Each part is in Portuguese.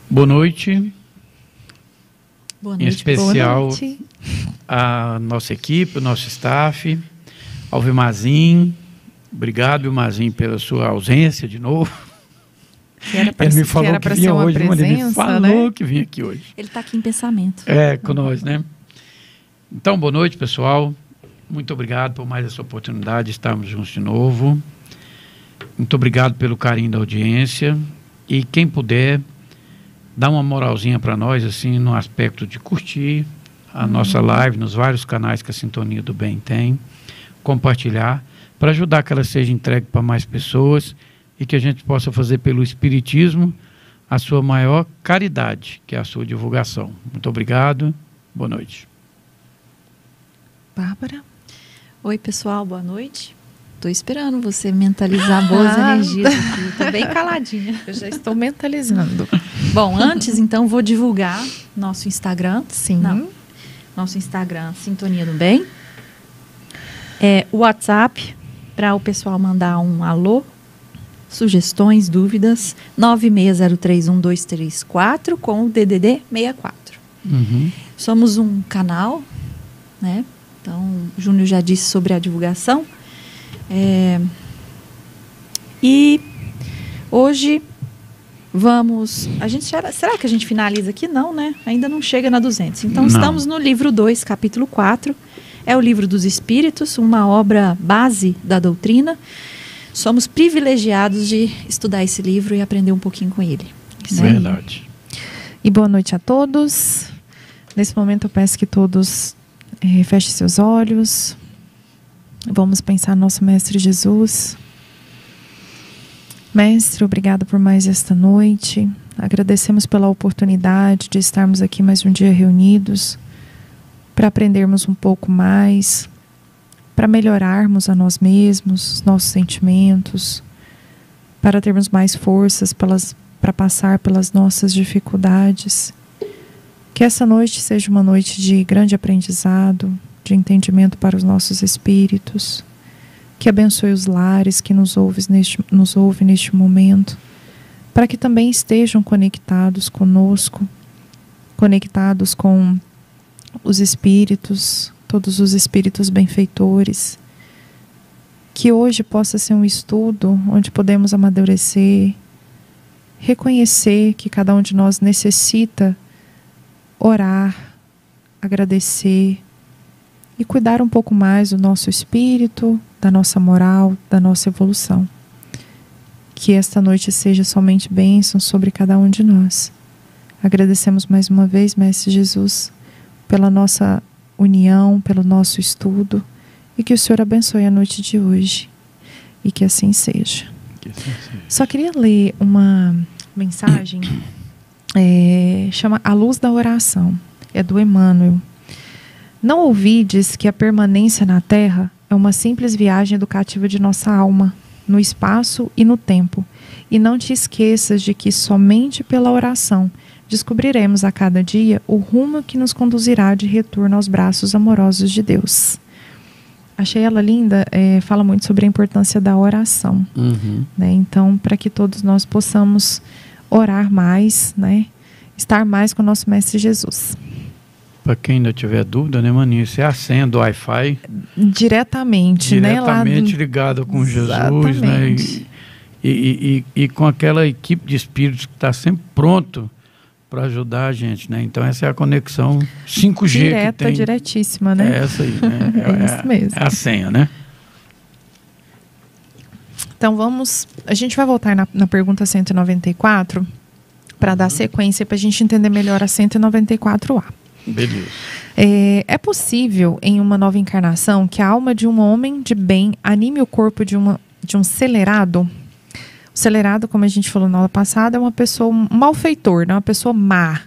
Boa noite. Boa noite. Em especial boa noite. A nossa equipe, o nosso staff, ao Vilmazim. Obrigado, Vilmazim, pela sua ausência de novo. Ele me falou que vinha hoje, mas ele me falou que vinha aqui hoje. Ele está aqui em pensamento. Com nós, né? Então, boa noite, pessoal. Muito obrigado por mais essa oportunidade de estarmos juntos de novo. Muito obrigado pelo carinho da audiência. E quem puder, dá uma moralzinha para nós, assim, no aspecto de curtir a nossa live nos vários canais que a Sintonia do Bem tem, compartilhar, para ajudar que ela seja entregue para mais pessoas e que a gente possa fazer pelo Espiritismo a sua maior caridade, que é a sua divulgação. Muito obrigado. Boa noite. Bárbara. Oi, pessoal. Boa noite. Estou esperando você mentalizar boas energias aqui. Estou bem caladinha. Eu já estou mentalizando. Bom, antes, então, vou divulgar nosso Instagram. Sim. Não. Nosso Instagram, Sintonia do Bem. O WhatsApp, para o pessoal mandar um alô, sugestões, dúvidas, 96031234 com o DDD 64. Somos um canal, né? Então, o Júnior já disse sobre a divulgação. E hoje vamos... será que a gente finaliza aqui? Não, né? Ainda não chega na 200. Então, estamos no livro 2, capítulo 4. É o livro dos Espíritos, uma obra base da doutrina. Somos privilegiados de estudar esse livro e aprender um pouquinho com ele. Verdade. E boa noite a todos. Nesse momento eu peço que todos fechem seus olhos. Vamos pensar no nosso Mestre Jesus. Mestre, obrigado por mais esta noite. Agradecemos pela oportunidade de estarmos aqui mais um dia reunidos, para aprendermos um pouco mais, para melhorarmos a nós mesmos, os nossos sentimentos, para termos mais forças para passar pelas nossas dificuldades. Que essa noite seja uma noite de grande aprendizado, de entendimento para os nossos espíritos. Que abençoe os lares que nos ouve neste momento, para que também estejam conectados conosco, conectados com os espíritos, todos os espíritos benfeitores. Que hoje possa ser um estudo onde podemos amadurecer, reconhecer que cada um de nós necessita orar, agradecer e cuidar um pouco mais do nosso espírito, da nossa moral, da nossa evolução. Que esta noite seja somente bênção sobre cada um de nós. Agradecemos mais uma vez, Mestre Jesus, pela nossa união, pelo nosso estudo, e que o Senhor abençoe a noite de hoje. E que assim seja. Só queria ler uma mensagem, chama A Luz da Oração, é do Emmanuel. Não ouvides que a permanência na terra é uma simples viagem educativa de nossa alma, no espaço e no tempo, e não te esqueças de que somente pela oração descobriremos a cada dia o rumo que nos conduzirá de retorno aos braços amorosos de Deus. Achei ela linda, fala muito sobre a importância da oração. Né? Então, para que todos nós possamos orar mais, né? Estar mais com o nosso Mestre Jesus. Para quem ainda tiver dúvida, né, Maninha? Você acende o Wi-Fi diretamente, né? Ligado com Jesus, né? E com aquela equipe de espíritos que está sempre pronto para ajudar a gente, né? Então essa é a conexão 5G direta, que tem. Diretíssima, né? É essa aí, né? É isso mesmo. É a senha, né? Então a gente vai voltar na pergunta 194 para dar sequência para a gente entender melhor a 194A. Beleza. É possível em uma nova encarnação que a alma de um homem de bem anime o corpo de um celerado? O celerado, como a gente falou na aula passada, é uma pessoa, um malfeitor, né? Uma pessoa má.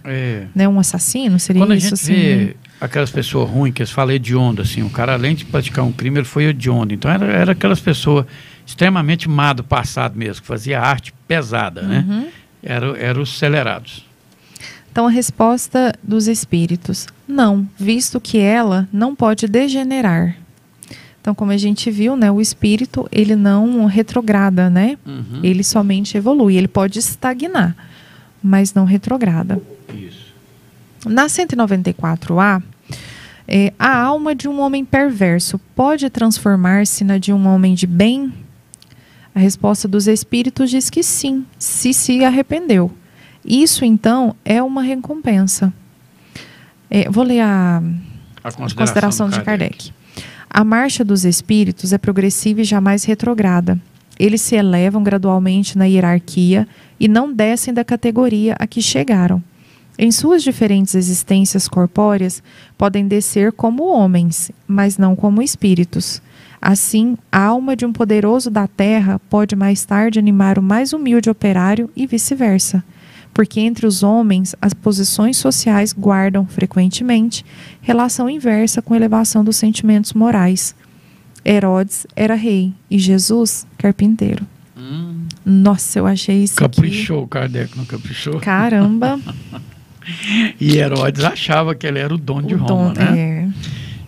Né? Um assassino, seria quando isso? Quando a gente vê aquelas pessoas ruins, que eles falam hediondo, assim, o cara, além de praticar um crime, ele foi hediondo. Então era aquelas pessoas extremamente má do passado mesmo, que fazia arte pesada, né? Eram os celerados. Então a resposta dos espíritos: não, visto que ela não pode degenerar. Então, como a gente viu, né, o espírito, ele não retrograda, né? Ele somente evolui, ele pode estagnar, mas não retrograda. Isso. Na 194A, a alma de um homem perverso pode transformar-se na de um homem de bem? A resposta dos espíritos diz que sim, se arrependeu. Isso, então, é uma recompensa. Vou ler a consideração de Kardec. A marcha dos espíritos é progressiva e jamais retrograda. Eles se elevam gradualmente na hierarquia e não descem da categoria a que chegaram. Em suas diferentes existências corpóreas, podem descer como homens, mas não como espíritos. Assim, a alma de um poderoso da terra pode mais tarde animar o mais humilde operário e vice-versa. Porque entre os homens, as posições sociais guardam, frequentemente, relação inversa com a elevação dos sentimentos morais. Herodes era rei e Jesus, carpinteiro. Nossa, eu achei isso Caprichou, Kardec não caprichou? Caramba! E Herodes achava que ele era o dono de Roma, né?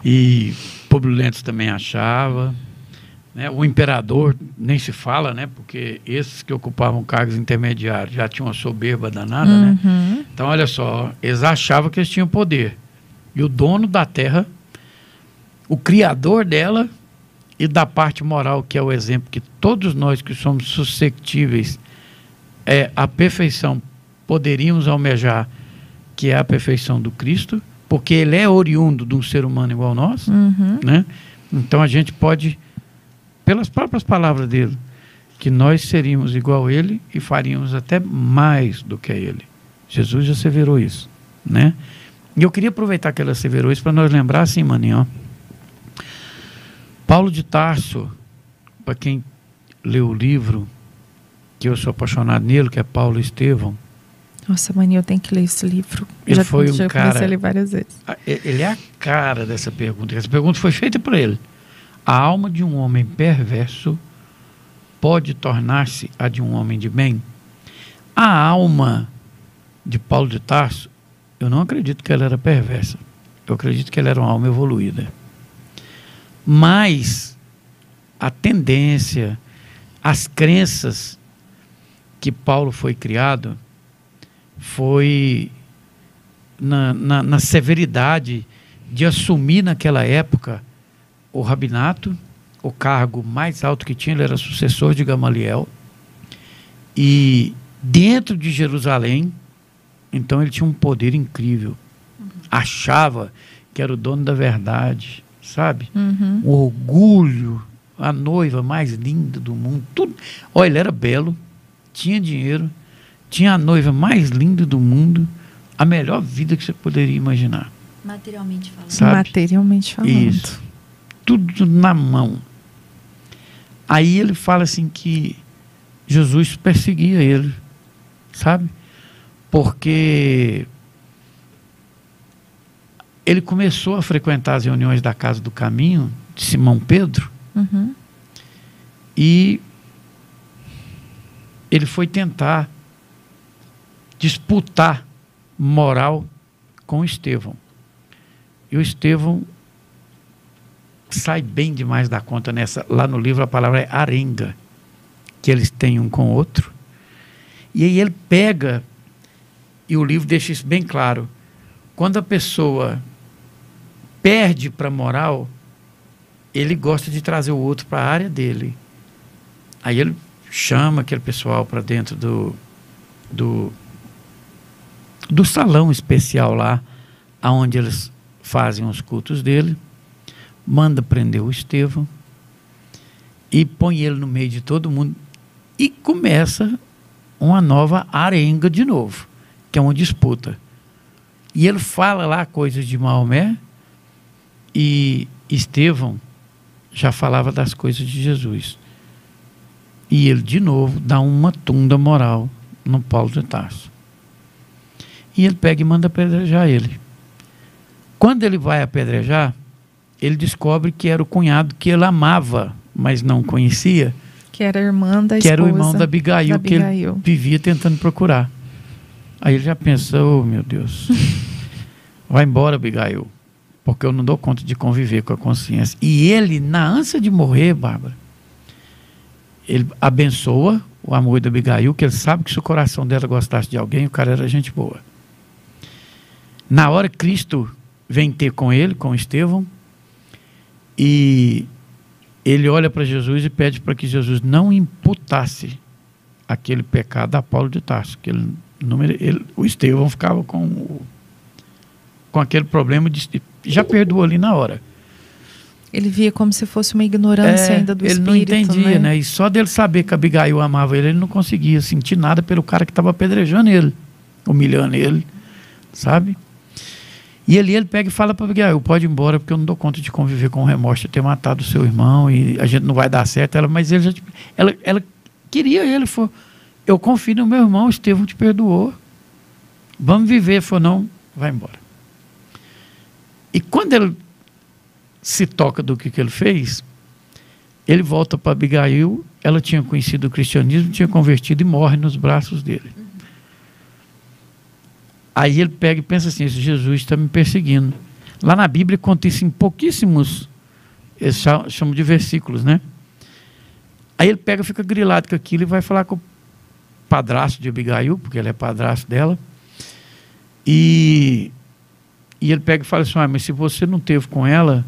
E Públio Lentz também achava. Né? O imperador nem se fala, né? Porque esses que ocupavam cargos intermediários já tinham uma soberba danada, né? Então, olha só, eles achavam que eles tinham poder. E o dono da terra, o criador dela e da parte moral, que é o exemplo que todos nós que somos suscetíveis à perfeição poderíamos almejar, que é a perfeição do Cristo, porque ele é oriundo de um ser humano igual a nós, né? Então a gente pode, pelas próprias palavras dele, que nós seríamos igual a ele e faríamos até mais do que ele. Jesus já asseverou isso, né? E eu queria aproveitar que ela asseverou isso para nós lembrar assim, maninho, ó. Paulo de Tarso, para quem leu o livro, que eu sou apaixonado nele, que é Paulo Estevão. Nossa, maninho, eu tenho que ler esse livro. Ele foi um já cara... comecei a ler várias vezes. Ele é a cara dessa pergunta. Essa pergunta foi feita para ele. A alma de um homem perverso pode tornar-se a de um homem de bem? A alma de Paulo de Tarso, eu não acredito que ela era perversa. Eu acredito que ela era uma alma evoluída. Mas a tendência, as crenças que Paulo foi criado foi na severidade de assumir naquela época o rabinato, o cargo mais alto que tinha. Ele era sucessor de Gamaliel, e dentro de Jerusalém, então ele tinha um poder incrível, achava que era o dono da verdade, sabe? Um orgulho, a noiva mais linda do mundo, tudo. Olha, ele era belo, tinha dinheiro, tinha a noiva mais linda do mundo, a melhor vida que você poderia imaginar. Materialmente falando. Sabe? Materialmente falando. Isso. Tudo na mão. Aí ele fala assim que Jesus perseguia ele, sabe? Porque ele começou a frequentar as reuniões da Casa do Caminho, de Simão Pedro, e ele foi tentar disputar moral com Estevão. E o Estevão sai bem demais da conta nessa. Lá no livro a palavra é arenga, que eles têm um com o outro. E aí ele pega, e o livro deixa isso bem claro, quando a pessoa perde para a moral, ele gosta de trazer o outro para a área dele. Aí ele chama aquele pessoal para dentro do salão especial lá, onde eles fazem os cultos dele, manda prender o Estevão e põe ele no meio de todo mundo, e começa uma nova arenga de novo, que é uma disputa. E ele fala lá coisas de Maomé, e Estevão já falava das coisas de Jesus. E ele, de novo, dá uma tunda moral no Paulo de Tarso. E ele pega e manda apedrejar ele. Quando ele vai apedrejar, ele descobre que era o cunhado que ele amava, mas não conhecia. Que era a irmã da esposa. Que era o irmão da Abigail, que ele vivia tentando procurar. Aí ele já pensou, oh, meu Deus, vai embora, Abigail, porque eu não dou conta de conviver com a consciência. E ele, na ânsia de morrer, Bárbara, ele abençoa o amor da Abigail, que ele sabe que se o coração dela gostasse de alguém, o cara era gente boa. Na hora, Cristo vem ter com ele, com Estevão, e ele olha para Jesus e pede para que Jesus não imputasse aquele pecado a Paulo de Tarso, que o Estevão ficava com aquele problema de já perdoou ali na hora. Ele via como se fosse uma ignorância ainda do espírito. Ele não entendia, né? E só dele saber que a Abigail amava ele, ele não conseguia sentir nada pelo cara que estava apedrejando ele, humilhando ele, sabe? E ele pega e fala para Abigail, pode ir embora, porque eu não dou conta de conviver com o remorso de ter matado o seu irmão, e a gente não vai dar certo. Mas ela queria ele, falou, eu confio no meu irmão, Estevão te perdoou, vamos viver. Ele falou, não, vai embora. E quando ele se toca do que ele fez, ele volta para Abigail. Ela tinha conhecido o cristianismo, tinha convertido e morre nos braços dele. Aí ele pega e pensa assim, esse Jesus está me perseguindo. Lá na Bíblia conta isso em pouquíssimos, eles chamam de versículos, né? Aí ele pega, fica grilado com aquilo e vai falar com o padrasto de Abigail, porque ele é padrasto dela, e ele pega e fala assim, mas se você não teve com ela,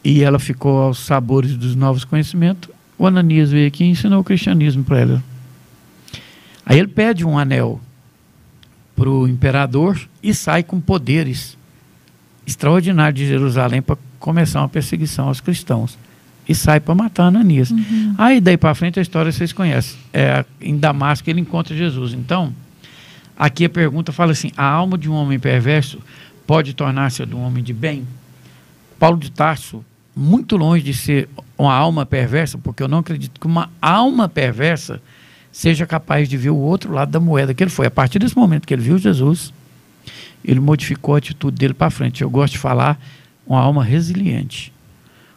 e ela ficou aos sabores dos novos conhecimentos, o Ananias veio aqui e ensinou o cristianismo para ela. Aí ele pede um anel para o imperador e sai com poderes extraordinários de Jerusalém para começar uma perseguição aos cristãos. E sai para matar Ananias. Aí daí para frente a história vocês conhecem. Em Damasco ele encontra Jesus. Então, aqui a pergunta fala assim, a alma de um homem perverso pode tornar-se de um homem de bem. Paulo de Tarso, muito longe de ser uma alma perversa, porque eu não acredito que uma alma perversa seja capaz de ver o outro lado da moeda que ele foi. A partir desse momento que ele viu Jesus, ele modificou a atitude dele para frente. Eu gosto de falar uma alma resiliente,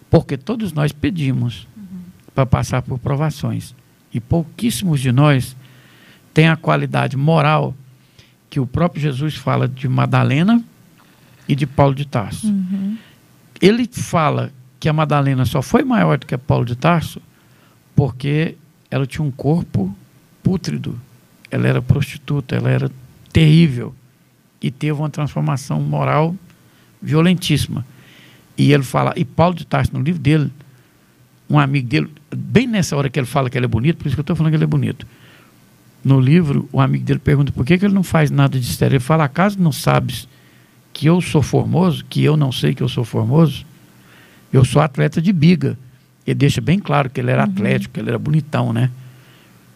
porque todos nós pedimos para passar por provações, e pouquíssimos de nós têm a qualidade moral que o próprio Jesus fala de Madalena e de Paulo de Tarso. Ele fala que a Madalena só foi maior do que a Paulo de Tarso porque ela tinha um corpo pútrido, ela era prostituta, ela era terrível e teve uma transformação moral violentíssima. E ele fala, e Paulo de Tarso, no livro dele, um amigo dele, bem nessa hora que ele fala que ele é bonito, por isso que eu estou falando que ele é bonito, no livro, um amigo dele pergunta por que ele não faz nada de estéril. Ele fala, acaso não sabes que eu sou formoso, que eu não sei que eu sou formoso? Eu sou atleta de biga. Ele deixa bem claro que ele era atlético, que ele era bonitão, né?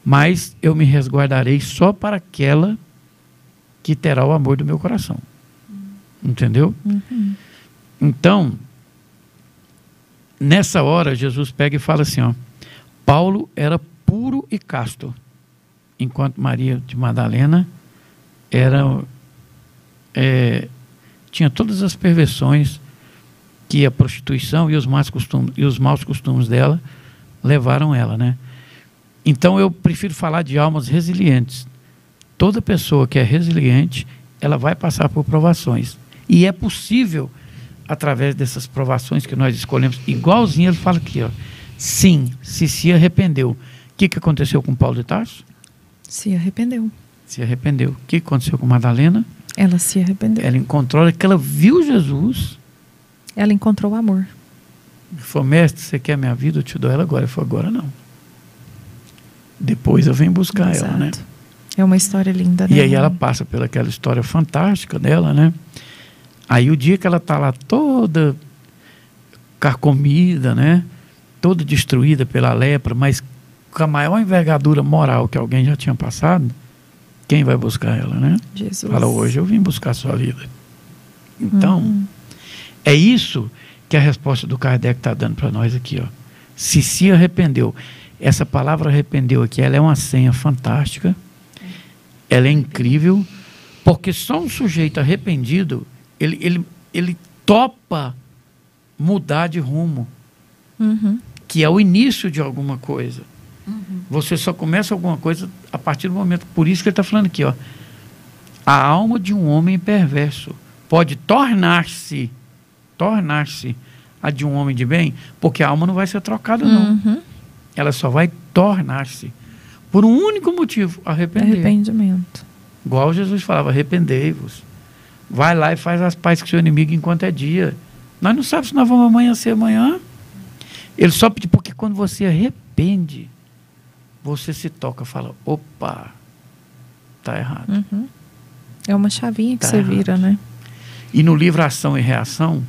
Mas eu me resguardarei só para aquela que terá o amor do meu coração. Entendeu? Então, nessa hora, Jesus pega e fala assim, ó, Paulo era puro e casto, enquanto Maria de Madalena tinha todas as perversões que a prostituição e os maus costumes dela levaram ela, né? Então eu prefiro falar de almas resilientes. Toda pessoa que é resiliente, ela vai passar por provações. E é possível, através dessas provações que nós escolhemos, igualzinho ele fala aqui, ó, sim, se arrependeu. O que aconteceu com Paulo de Tarso? Se arrependeu. Se arrependeu. O que aconteceu com Madalena? Ela se arrependeu. Ela encontrou, que ela viu Jesus. Ela encontrou o amor. Ele falou, mestre, você quer minha vida? Eu te dou ela agora. Ele falou, agora não. Depois eu venho buscar ela, né? É uma história linda, né? E aí ela passa pelaquela história fantástica dela, né? Aí o dia que ela está lá toda carcomida, né? Toda destruída pela lepra, mas com a maior envergadura moral que alguém já tinha passado, quem vai buscar ela, né? Jesus. Fala, hoje eu vim buscar a sua vida. Então, é isso que a resposta do Kardec está dando para nós aqui, ó. Se arrependeu. Essa palavra arrependeu aqui, ela é uma senha fantástica, ela é incrível, porque só um sujeito arrependido, ele topa mudar de rumo, que é o início de alguma coisa. Você só começa alguma coisa a partir do momento, por isso que ele está falando aqui, ó, a alma de um homem perverso pode tornar-se a de um homem de bem, porque a alma não vai ser trocada, não. Ela só vai tornar-se por um único motivo, arrependimento. Igual Jesus falava, arrependei-vos. Vai lá e faz as pazes com seu inimigo enquanto é dia. Nós não sabemos se nós vamos amanhecer amanhã. Ele só pediu, porque quando você arrepende, você se toca e fala, opa, está errado. É uma chavinha que Tá você errado. vira, né? E no livro Ação e Reação,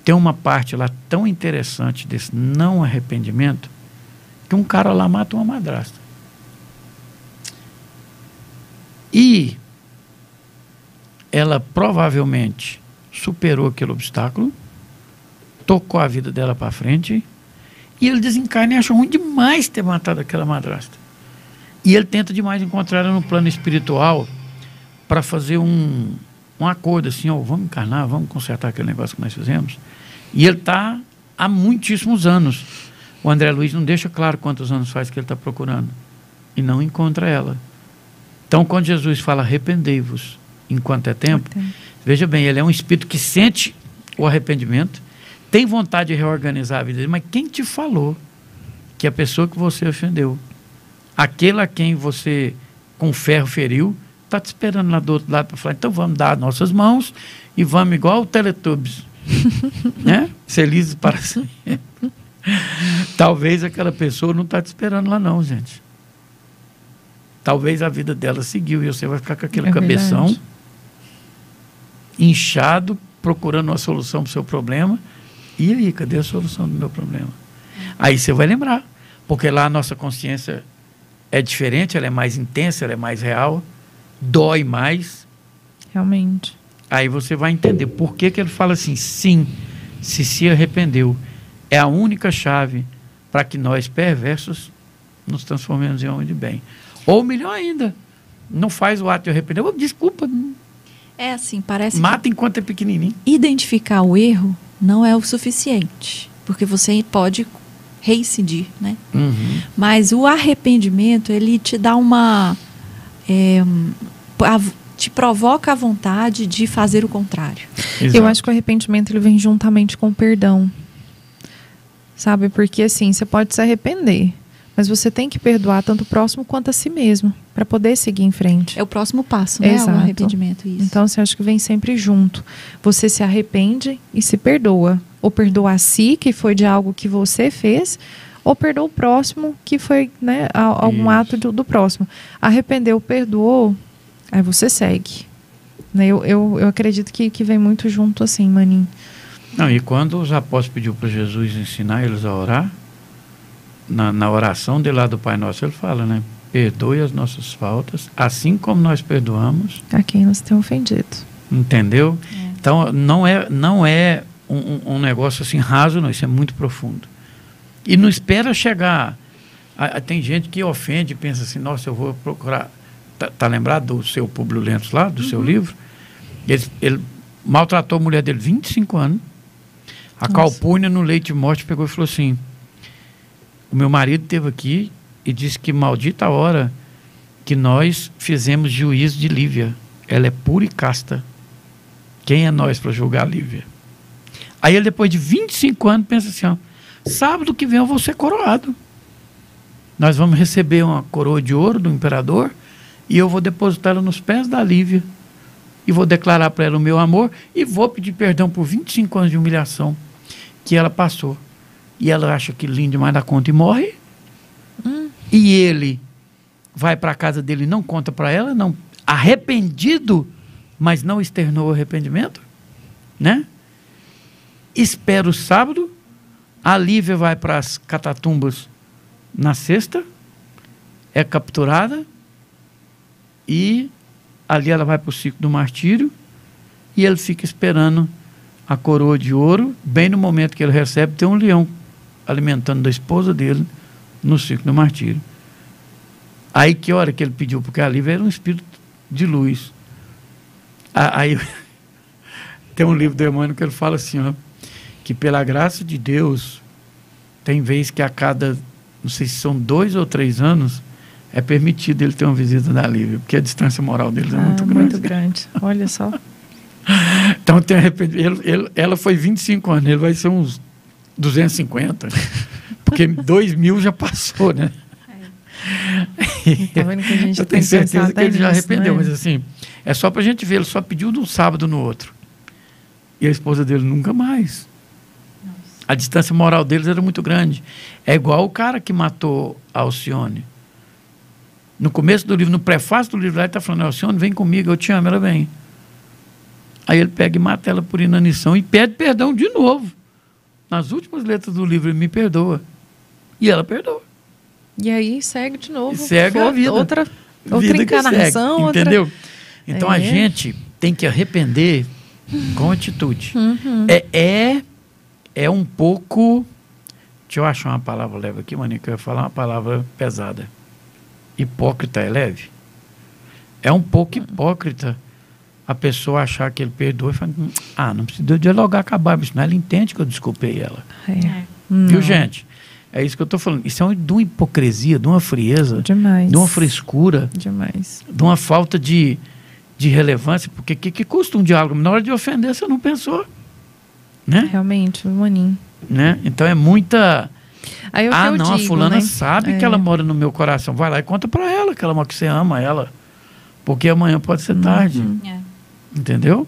tem uma parte lá tão interessante desse não arrependimento, que um cara lá mata uma madrasta. E ela provavelmente superou aquele obstáculo, tocou a vida dela para frente, e ele desencarna e acha ruim demais ter matado aquela madrasta. E ele tenta demais encontrar ela no plano espiritual para fazer um acordo assim, ó, vamos encarnar, vamos consertar aquele negócio que nós fizemos. E ele está há muitíssimos anos. O André Luiz não deixa claro quantos anos faz que ele está procurando. E não encontra ela. Então, quando Jesus fala, arrependei-vos enquanto é tempo, veja bem, ele é um espírito que sente o arrependimento, tem vontade de reorganizar a vida dele, mas quem te falou que a pessoa que você ofendeu, aquele a quem você com ferro feriu, está te esperando lá do outro lado para falar, então vamos dar as nossas mãos e vamos igual o Teletubbies, né? Felizes para sempre. Talvez aquela pessoa não está te esperando lá não, gente. Talvez a vida dela seguiu e você vai ficar com aquele cabeção verdade. Inchado, procurando uma solução para o seu problema. E aí, cadê a solução do meu problema? Aí você vai lembrar, porque lá a nossa consciência é diferente, ela é mais intensa, ela é mais real, dói mais. Realmente. Aí você vai entender por que ele fala assim, sim, se arrependeu. É a única chave para que nós, perversos, nos transformemos em homem de bem. Ou melhor ainda, não faz o ato de arrepender. Desculpa. É assim, parece Mata enquanto é pequenininho. Identificar o erro não é o suficiente, porque você pode reincidir, né? Uhum. Mas o arrependimento, ele te dá te provoca a vontade de fazer o contrário. Exato. Eu acho que o arrependimento ele vem juntamente com o perdão. Sabe? Porque assim, você pode se arrepender, mas você tem que perdoar tanto o próximo quanto a si mesmo, para poder seguir em frente. É o próximo passo, né? Exato. O arrependimento, isso. Então, você acha que vem sempre junto. Você se arrepende e se perdoa. Ou perdoa a si, que foi de algo que você fez, ou perdoa o próximo, que foi, né, algum ato do próximo. Arrependeu, perdoou, aí você segue. Né? Eu acredito que vem muito junto assim, maninho. Não, e quando os apóstolos pediu para Jesus ensinar eles a orar, na oração dele lá do Pai Nosso, ele fala, né? Perdoe as nossas faltas, assim como nós perdoamos A quem nos tem ofendido. Entendeu? Então, não é um negócio assim raso, não. Isso é muito profundo. E não espera chegar... Tem gente que ofende e pensa assim, nossa, eu vou procurar... Tá lembrado do seu Públio Lentz lá, do seu livro? Ele maltratou a mulher dele 25 anos. A calpurnia no leito de morte pegou e falou assim, o meu marido esteve aqui e disse que maldita a hora que nós fizemos juízo de Lívia. Ela é pura e casta. Quem é nós para julgar a Lívia? Aí ele, depois de 25 anos, pensa assim, ó, sábado que vem eu vou ser coroado. Nós vamos receber uma coroa de ouro do imperador e eu vou depositá-la nos pés da Lívia e vou declarar para ela o meu amor e vou pedir perdão por 25 anos de humilhação que ela passou. E ela acha que lindo demais da conta e morre. E ele vai para a casa dele e não conta para ela, não, arrependido, mas não externou o arrependimento, né? Espera o sábado, a Lívia vai para as catatumbas na sexta, é capturada e ali ela vai para o ciclo do martírio e ele fica esperando a coroa de ouro. Bem no momento que ele recebe, tem um leão alimentando da esposa dele no ciclo do martírio. Aí que hora que ele pediu, porque a Lívia era um espírito de luz. Aí tem um livro do Emmanuel que ele fala assim, ó, que pela graça de Deus tem vez que a cada, não sei se são 2 ou 3 anos, é permitido ele ter uma visita da Lívia, porque a distância moral deles é muito grande. Muito grande, olha só. Então tem ela foi 25 anos, ele vai ser uns 250, porque 2000 já passou, né? Tá vendo que a gente eu tem tenho certeza que ele já nisso, arrependeu, né? mas assim, é só pra gente ver, ele só pediu de um sábado no outro. E a esposa dele nunca mais. Nossa. A distância moral deles era muito grande. É igual o cara que matou a Alcione. No começo do livro, no prefácio do livro, lá ele está falando, Alcione, vem comigo, eu te amo, ela vem. Aí ele pega e mata ela por inanição e pede perdão de novo. Nas últimas letras do livro, ele me perdoa. E ela perdoa. E aí segue de novo. E segue a vida. Outra vida encarnação. Segue, entendeu? Então a É. gente tem que arrepender com atitude. Uhum. É um pouco... Deixa eu achar uma palavra leve aqui, Maninha, que eu ia falar uma palavra pesada. Hipócrita é leve? É um pouco hipócrita a pessoa achar que ele perdoa e falar, não precisa dialogar com a Bárbara, senão ela entende que eu desculpei ela. Viu, gente? É isso que eu estou falando. Isso é de uma hipocrisia, de uma frieza, Demais. de uma frescura, Demais. de uma falta de relevância, porque que custa um diálogo? Na hora de ofender, você não pensou. Né? Realmente, maninho. Né? Então é muita... Aí é o que eu não, a digo, fulana né? sabe que ela mora no meu coração. Vai lá e conta pra ela que você ama ela. Porque amanhã pode ser tarde. Entendeu?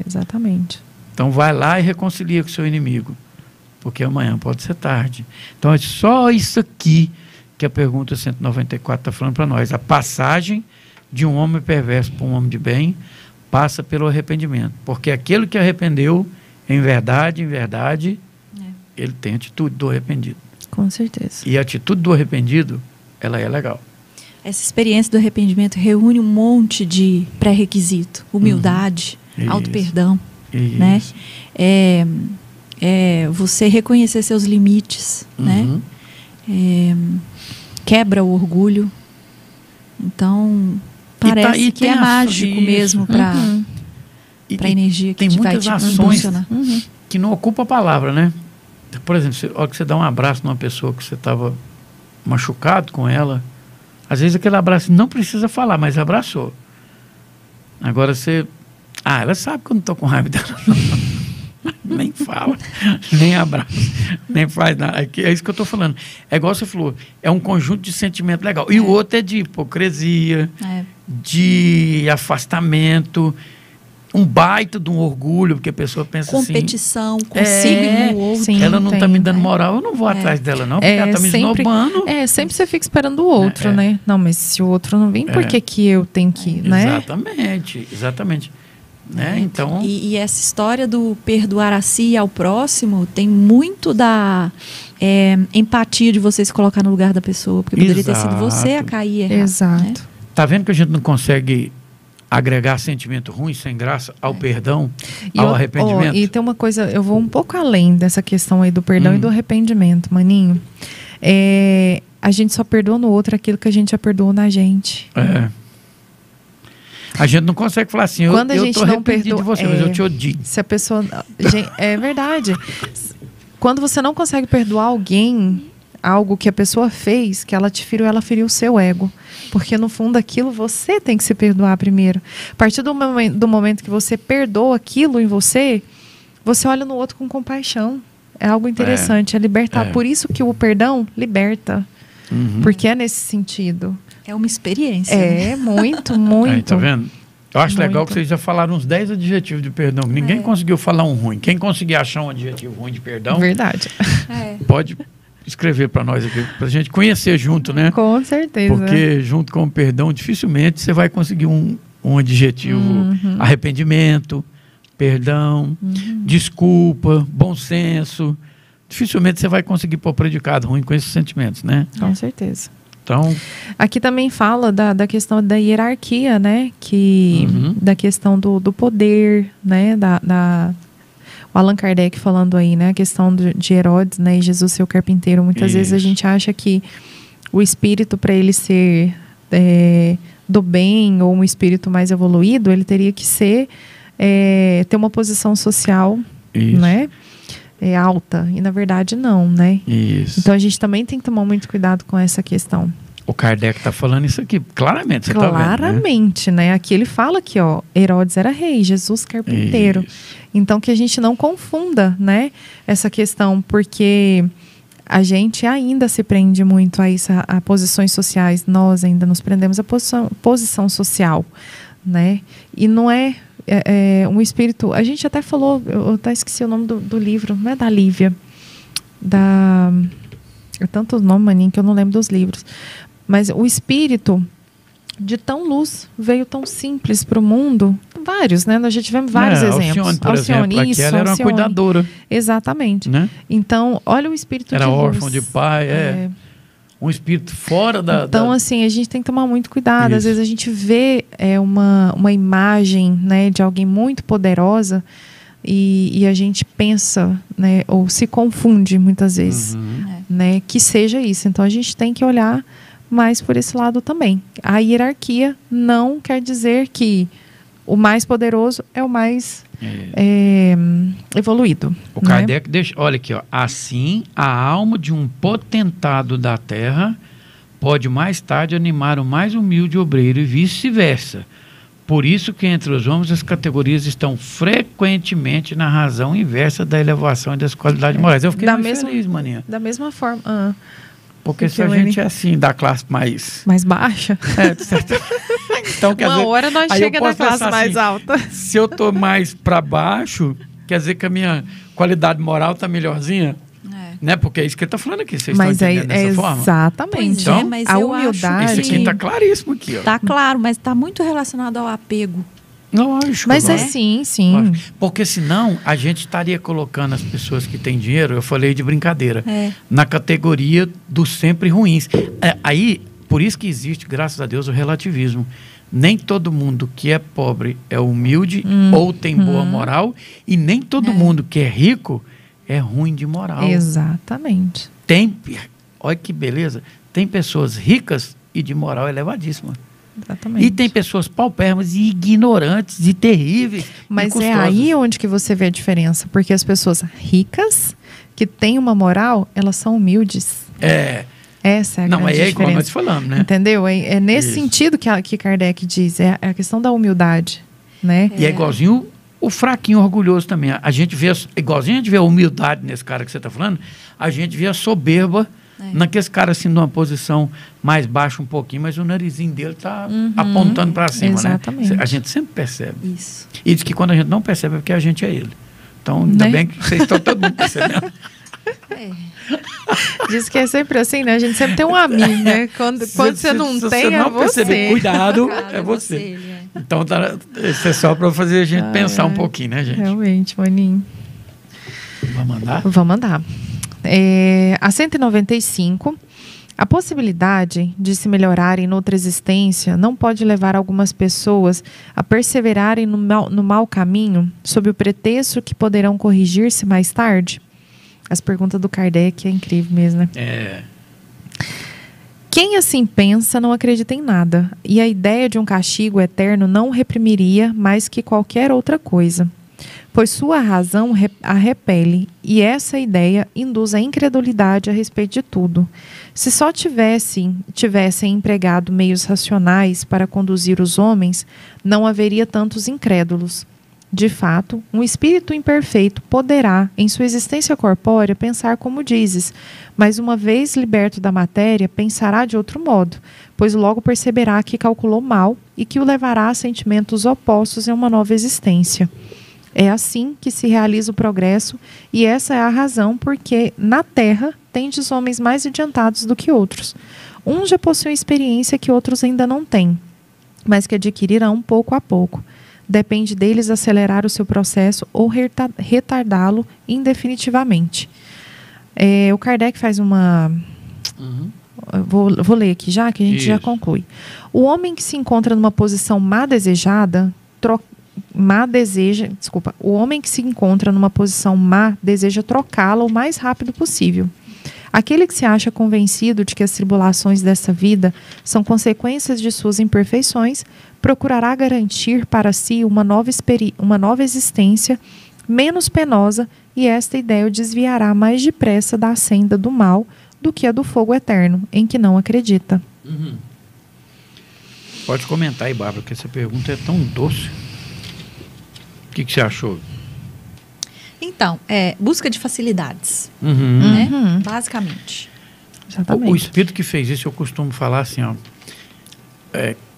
Exatamente. Então vai lá e reconcilia com o seu inimigo. Porque amanhã pode ser tarde. Então é só isso aqui que a pergunta 194 está falando para nós. A passagem de um homem perverso para um homem de bem passa pelo arrependimento. Porque aquele que arrependeu, em verdade, ele tem a atitude do arrependido. Com certeza. E a atitude do arrependido, ela é legal. essa experiência do arrependimento reúne um monte de pré-requisito. Humildade, auto-perdão, né? Você reconhecer seus limites, né? Quebra o orgulho. Então, parece que é mágico mesmo para a energia que tem vai muitas te ações impulsionar. que não ocupa a palavra, né? Por exemplo, a hora que você dá um abraço numa pessoa que você estava machucado com ela, às vezes aquele abraço não precisa falar, mas abraçou. Agora você... ela sabe que eu não estou com raiva dela. Nem fala, nem abraça, nem faz nada. É isso que eu estou falando. É igual você falou, é um conjunto de sentimento legal. E o outro é de hipocrisia, de afastamento, um baita de um orgulho, porque a pessoa pensa competição, consigo e no outro. Sim, ela não está me dando moral, eu não vou atrás dela não, porque ela está me esnobando. Sempre você fica esperando o outro, né? Não, mas se o outro não vem, por que eu tenho que ir, né? Exatamente. Né? Então... E essa história do perdoar a si e ao próximo tem muito da empatia de você se colocar no lugar da pessoa, porque poderia ter sido você a cair errado. Exato. Né? Tá vendo que a gente não consegue agregar sentimento ruim, sem graça, ao perdão, ao arrependimento? E tem uma coisa, eu vou um pouco além dessa questão aí do perdão e do arrependimento, maninho. A gente só perdoa no outro aquilo que a gente já perdoou na gente. A gente não consegue falar assim, eu estou arrependido de você, mas eu te odio. Se a pessoa... é verdade. Quando você não consegue perdoar alguém, algo que a pessoa fez, que ela te feriu, ela feriu o seu ego. Porque, no fundo, aquilo você tem que se perdoar primeiro. A partir do momento que você perdoa aquilo em você, você olha no outro com compaixão. É algo interessante, é libertar. Por isso que o perdão liberta. Porque é nesse sentido. É uma experiência. Muito. Tá vendo? Eu acho legal que vocês já falaram uns 10 adjetivos de perdão. Ninguém conseguiu falar um ruim. Quem conseguir achar um adjetivo ruim de perdão... Verdade. Pode escrever para nós aqui, para a gente conhecer junto, né? Com certeza. Porque junto com o perdão, dificilmente você vai conseguir um adjetivo. Arrependimento, perdão, desculpa, bom senso. Dificilmente você vai conseguir pôr predicado ruim com esses sentimentos, né? Com certeza. Então, aqui também fala da questão da hierarquia, né? Da questão do poder, né? O Allan Kardec falando aí, né? A questão de Herodes, né? E Jesus ser o carpinteiro. Muitas vezes a gente acha que o espírito, para ele ser do bem ou um espírito mais evoluído, ele teria que ser ter uma posição social, né? Alta, e na verdade não, né? Isso. Então a gente também tem que tomar muito cuidado com essa questão. O Kardec está falando isso aqui, claramente, você claramente, tá vendo, né? Aqui ele fala que, Herodes era rei, Jesus carpinteiro. Isso. Então que a gente não confunda, né, essa questão, porque a gente ainda se prende muito a isso, a posições sociais, nós ainda nos prendemos a posição social, né? E não é um espírito... A gente até falou, eu até esqueci o nome do livro, não é da Lívia, é tantos nomes, maninho, que eu não lembro dos livros. Mas o espírito de tão luz veio tão simples para o mundo. Vários, né? Nós já tivemos vários exemplos. Alcione, por exemplo, ela era uma cuidadora. Exatamente. Né? Então, olha o espírito de luz. Era órfão de pai, um espírito fora da... Então, assim, a gente tem que tomar muito cuidado. Isso. Às vezes a gente vê uma imagem, né, de alguém muito poderosa e a gente pensa, né, ou se confunde muitas vezes, né, que seja isso. Então, a gente tem que olhar mais por esse lado também. A hierarquia não quer dizer que o mais poderoso é o mais evoluído. O Kardec deixa, olha aqui, assim a alma de um potentado da terra pode mais tarde animar o mais humilde obreiro e vice-versa. Por isso que entre os homens as categorias estão frequentemente na razão inversa da elevação e das qualidades morais. Eu fiquei muito feliz, maninha. Da mesma forma. Porque se a gente é assim, da classe mais baixa. Então, quer dizer, hora nós chega na classe mais alta. Se eu tô mais para baixo, quer dizer que a minha qualidade moral tá melhorzinha? Né? Porque é isso que ele tá falando aqui. Vocês estão entendendo dessa forma? Exatamente. Então, mas a humildade... Isso aqui tá claríssimo aqui. Tá claro, mas tá muito relacionado ao apego. Lógico. Mas sim. Lógico. Porque senão a gente estaria colocando as pessoas que têm dinheiro, eu falei de brincadeira, na categoria dos sempre ruins. Aí, por isso que existe, graças a Deus, o relativismo. Nem todo mundo que é pobre é humilde ou tem boa moral, e nem todo mundo que é rico é ruim de moral. Exatamente. Olha que beleza, tem pessoas ricas e de moral elevadíssima. Exatamente. E tem pessoas paupérrimas e ignorantes e terríveis. Mas e é aí onde que você vê a diferença, porque as pessoas ricas, que têm uma moral, elas são humildes. Essa é a grande diferença. Igual nós falamos, né? Entendeu? É nesse sentido que Kardec diz, é a questão da humildade, né? E é igualzinho o fraquinho orgulhoso também. A gente vê, igualzinho a gente vê a humildade nesse cara que você está falando, a gente vê a soberba naqueles caras assim, numa posição mais baixa um pouquinho, mas o narizinho dele está apontando para cima, exatamente. Né? A gente sempre percebe. Isso. E diz que quando a gente não percebe é porque a gente é ele. Então, ainda bem que vocês estão todo mundo percebendo. Diz que é sempre assim, né? A gente sempre tem um amigo, né? Quando você não tem, você não perceber, cuidado, é você. Ele. Então, isso é só para fazer a gente pensar um pouquinho, né, gente? Realmente, maninho. Vamos mandar? Vamos mandar. A 195, a possibilidade de se melhorarem noutra existência não pode levar algumas pessoas a perseverarem no mau caminho sob o pretexto que poderão corrigir-se mais tarde? As perguntas do Kardec é incrível mesmo, né? Quem assim pensa não acredita em nada, e a ideia de um castigo eterno não reprimiria mais que qualquer outra coisa, pois sua razão a repele, e essa ideia induz a incredulidade a respeito de tudo. Se só tivessem empregado meios racionais para conduzir os homens, não haveria tantos incrédulos. De fato, um espírito imperfeito poderá, em sua existência corpórea, pensar como dizes, mas uma vez liberto da matéria, pensará de outro modo, pois logo perceberá que calculou mal e que o levará a sentimentos opostos em uma nova existência. É assim que se realiza o progresso, e essa é a razão porque, na Terra, tendes homens mais adiantados do que outros. Uns já possuem experiência que outros ainda não têm, mas que adquirirão pouco a pouco. Depende deles acelerar o seu processo ou retardá-lo indefinitivamente. O Kardec faz uma... Vou ler aqui já, que a gente já conclui. O homem que se encontra numa posição o homem que se encontra numa posição má deseja trocá-la o mais rápido possível. Aquele que se acha convencido de que as tribulações dessa vida são consequências de suas imperfeições, procurará garantir para si uma nova existência menos penosa, e esta ideia o desviará mais depressa da senda do mal do que a do fogo eterno, em que não acredita. Pode comentar aí, Bárbara, que essa pergunta é tão doce. O que você achou? Então, busca de facilidades, né? Basicamente. Exatamente. O espírito que fez isso, eu costumo falar assim, ó,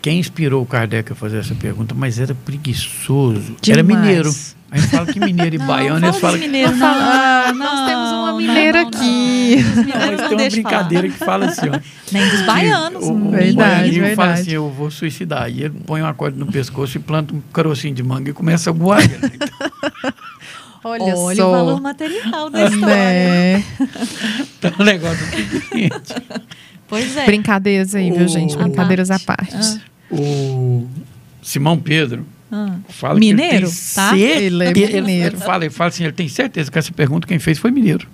quem inspirou o Kardec a fazer essa pergunta, mas era preguiçoso, demais. Era mineiro. A gente fala que mineiro e baiano, eles falam que... Mineiro, nós temos uma mineira aqui. Mas tem uma brincadeira que fala assim, ó. Nem dos baianos. O baianinho fala assim, eu vou suicidar. E ele põe uma corda no pescoço e planta um carocinho de manga e começa a voar. Olha o só. valor material da história. Então o negócio é o seguinte. Pois é. Brincadeiras aí, viu, gente? Brincadeiras à parte. O Simão Pedro fala mineiro, que tá? Ele é mineiro. Ele fala assim, ele tem certeza que essa pergunta quem fez foi mineiro.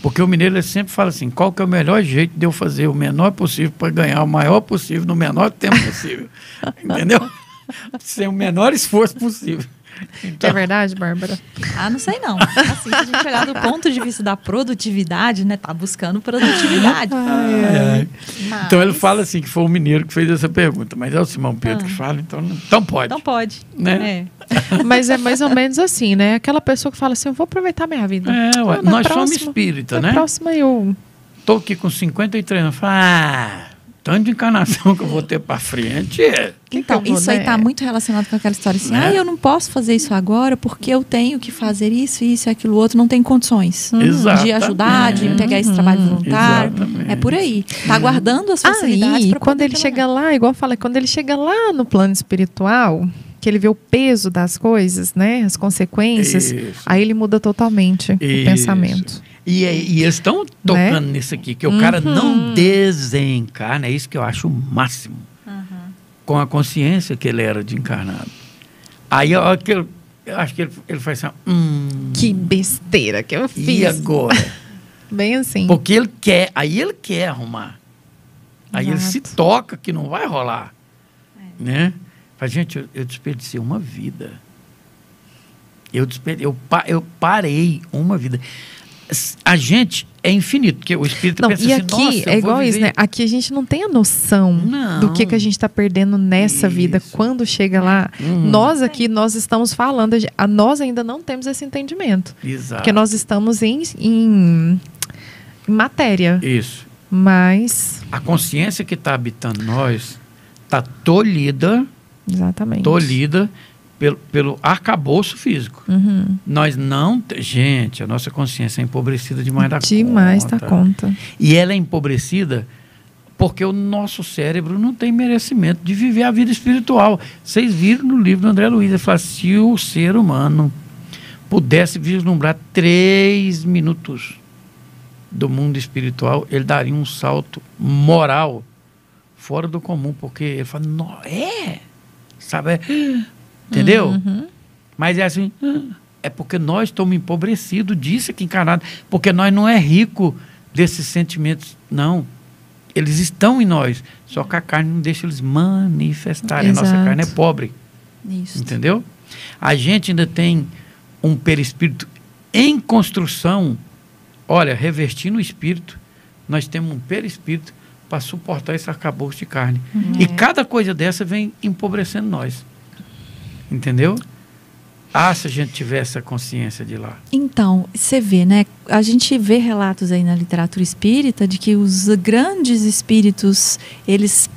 Porque o mineiro ele sempre fala assim, qual que é o melhor jeito de eu fazer o menor possível para ganhar o maior possível no menor tempo possível. Entendeu? Sem o menor esforço possível. Então... É verdade, Bárbara? Não sei não. Assim, se a gente olhar do ponto de vista da produtividade, né? Tá buscando produtividade. Mas... Então ele fala assim, que foi o mineiro que fez essa pergunta, mas é o Simão Pedro que fala, então pode. Então pode. Né? Mas é mais ou menos assim, né? Aquela pessoa que fala assim, eu vou aproveitar minha vida. Nós somos espírita, né? Na próxima eu... Tô aqui com 53 anos, tanto de encarnação que eu vou ter para frente. Então, isso aí está muito relacionado com aquela história assim, eu não posso fazer isso agora porque eu tenho que fazer isso e aquilo outro, não tenho condições de ajudar, de pegar esse trabalho voluntário. Exatamente. É por aí. Está aguardando as facilidades para quando ele chega lá, igual eu falei, quando ele chega lá no plano espiritual, que ele vê o peso das coisas, né, as consequências, aí ele muda totalmente o pensamento. E eles estão tocando nisso aqui, que o cara não desencarna, é isso que eu acho o máximo. Com a consciência que ele era de encarnado. Aí eu acho que ele faz assim, que besteira que eu fiz. E agora? Bem assim. Porque ele quer arrumar. Aí ele se toca que não vai rolar. Né? Mas, gente, eu desperdicei uma vida. Eu parei uma vida. A gente é infinito, porque o espírito pensa e assim, aqui nossa, é igual isso, né? Aqui a gente não tem a noção do que a gente está perdendo nessa vida. Quando chega lá, nós aqui, nós estamos falando, nós ainda não temos esse entendimento. Exato. Porque nós estamos em matéria. Isso. Mas a consciência que está habitando nós está tolhida. Exatamente. Tolhida pelo arcabouço físico. Nós não... Gente, a nossa consciência é empobrecida demais da conta. Demais da conta. E ela é empobrecida porque o nosso cérebro não tem merecimento de viver a vida espiritual. Vocês viram no livro do André Luiz, ele fala, se o ser humano pudesse vislumbrar 3 minutos do mundo espiritual, ele daria um salto moral fora do comum, porque ele fala, sabe... Entendeu? Mas é assim, é porque nós estamos empobrecidos disso aqui encarnado, porque nós não é rico desses sentimentos, não. Eles estão em nós, só que a carne não deixa eles manifestarem. Exato. A nossa carne é pobre. Isso. Entendeu? A gente ainda tem um perispírito em construção. Olha, revestindo o espírito, nós temos um perispírito para suportar esse arcabouço de carne. E cada coisa dessa vem empobrecendo nós. Entendeu? Se a gente tivesse a consciência de lá. Então, você vê, né? A gente vê relatos aí na literatura espírita de que os grandes espíritos, eles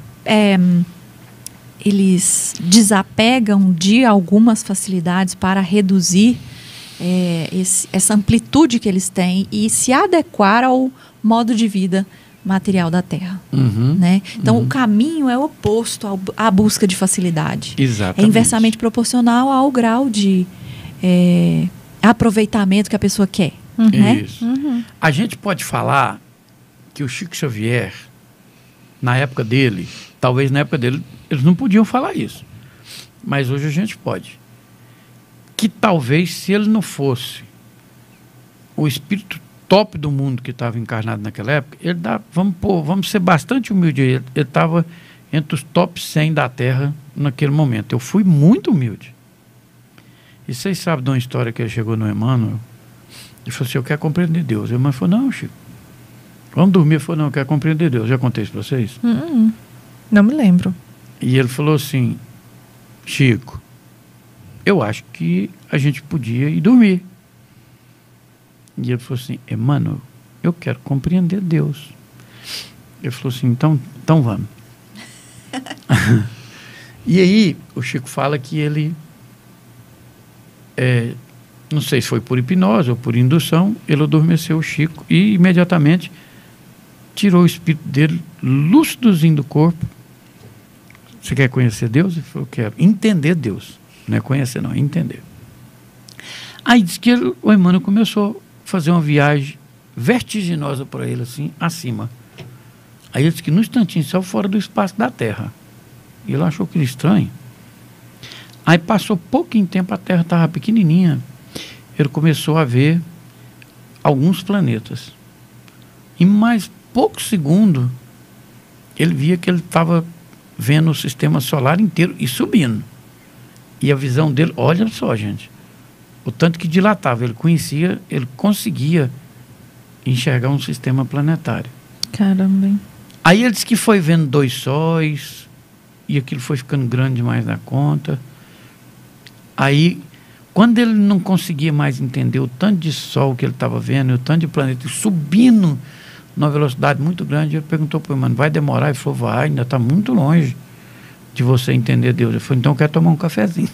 desapegam de algumas facilidades para reduzir essa amplitude que eles têm e se adequar ao modo de vida material da Terra. Né? Então, o caminho é oposto à busca de facilidade. Exatamente. É inversamente proporcional ao grau de aproveitamento que a pessoa quer. Né? Isso. A gente pode falar que o Chico Xavier, na época dele, talvez na época dele, eles não podiam falar isso. Mas hoje a gente pode. Que talvez, se ele não fosse o espírito top do mundo que estava encarnado naquela época, vamos ser bastante humilde. Ele estava entre os top 100 da Terra naquele momento. Eu fui muito humilde. E vocês sabem de uma história que ele chegou no Emmanuel? Ele falou assim, eu quero compreender Deus. O Emmanuel falou, não, Chico, vamos dormir. Ele falou, não, eu quero compreender Deus. Já contei isso para vocês? Não me lembro. E ele falou assim, Chico, eu acho que a gente podia ir dormir. E ele falou assim, Emmanuel, eu quero compreender Deus. Ele falou assim, então vamos. E aí, o Chico fala que ele, não sei se foi por hipnose ou por indução, ele adormeceu o Chico e imediatamente tirou o espírito dele lúcidozinho do corpo. Você quer conhecer Deus? Ele falou, eu quero entender Deus. Não é conhecer, não, é entender. Aí disse que o Emmanuel começou fazer uma viagem vertiginosa para ele, assim, acima. Aí ele disse que no instantinho saiu fora do espaço da Terra. E ele achou aquilo estranho. Aí passou pouquinho tempo, a Terra estava pequenininha. Ele começou a ver alguns planetas. Em mais poucos segundos, ele via que ele estava vendo o sistema solar inteiro e subindo. E a visão dele, olha só, gente, o tanto que dilatava, ele conseguia enxergar um sistema planetário. Caramba, hein? Aí ele disse que foi vendo 2 sóis, e aquilo foi ficando grande demais da conta. Aí, quando ele não conseguia mais entender o tanto de sol que ele estava vendo, e o tanto de planeta subindo numa velocidade muito grande, ele perguntou para o Emmanuel, vai demorar? Ele falou, vai, ainda está muito longe de você entender Deus. Ele falou, então eu quero tomar um cafezinho.